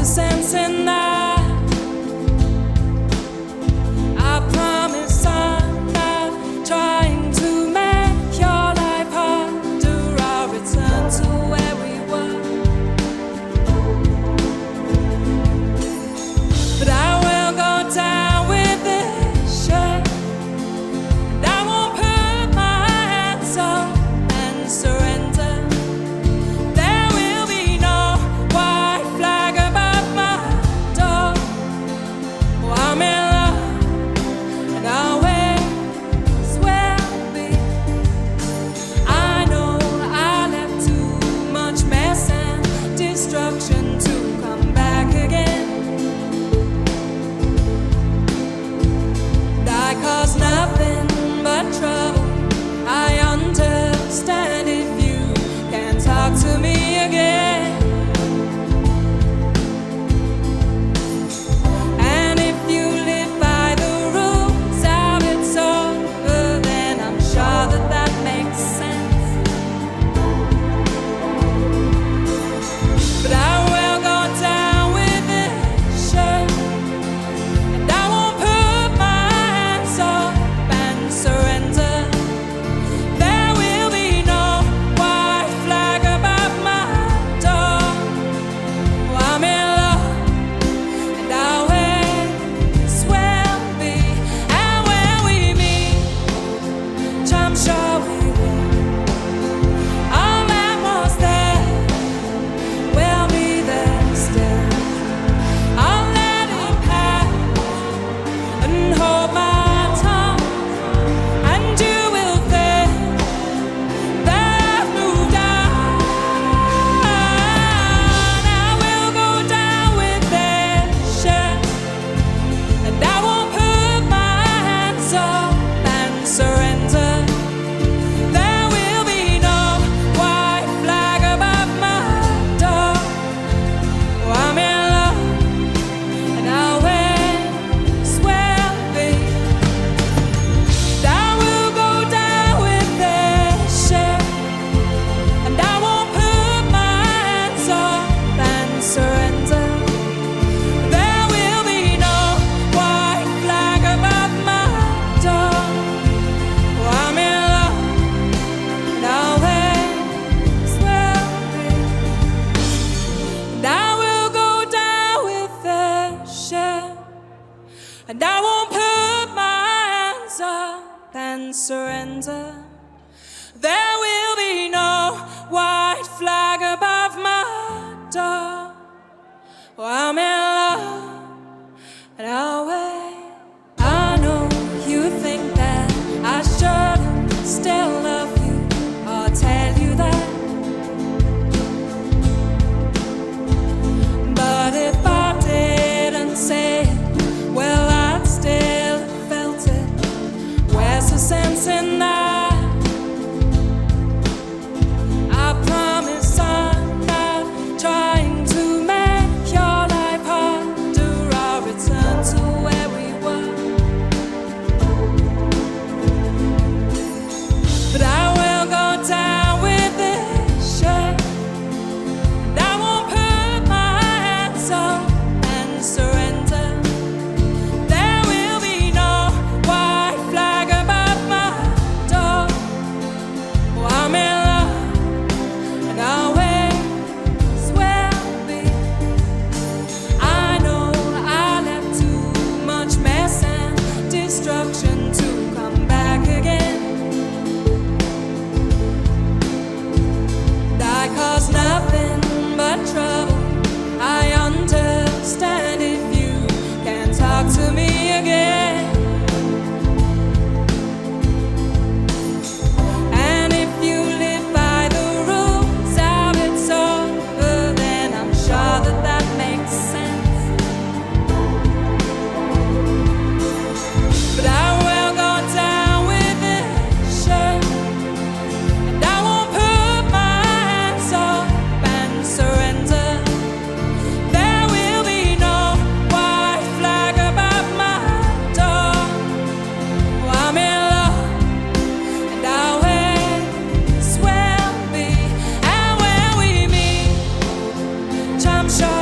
sense in that? I promise I'm not trying to make your life harder. I'll return to where we were, but I will go down with this shirt, and I won't put my hands up and surrender. There will be no white flag above my door. Oh, I'm in love, and always will be. I know I left too much mess and destruction to come back again. And I caused nothing but trouble. I understand if you can't talk to me again. And if you live by the rules of it's over, then I'm sure that that makes sense. But I will go down with this shirt, and I won't put my hands up and surrender. There will be no white flag above my door. Oh, I'm in love, and always will be. And when we meet, I'm sure we will. All that was there will be there still. I'll let it pass and hold my tongue, and you will think that I've moved on. I will go down with this shirt, and I won't put my hands up and surrender. There will be no white flag above my door. Oh, I'm in love, and always will be. I will go down with this shirt, and I won't put my hands up and surrender. There will be no white flag above my door. Oh, I'm in love, and always will be. And I will go down with this shirt, and I won't put my hands up and surrender. There will be no white flag above my door. Oh, I'm in love, and always. I know you think that I shouldn't still love you or tell you that, but if I didn't say it, well, I'd still have felt it. Where's the sense in that? I promise I'm not trying to make your life harder. I'll return to where we were, but I will go down with this shirt, and I won't put my hands up and surrender. There will be no white flag above my door. Oh, I'm in love, and always will be. I know I left too much mess and destruction to come back again. And I caused nothing but trouble. I understand if you can't talk to me again. And if you live by the rules of it's over, then I'm sure that that makes sense. But I will go down with this shirt, and I won't put my hands up and surrender. There will be no white flag above my door. Oh, I'm in love, and always will be. And when we meet, I'm sure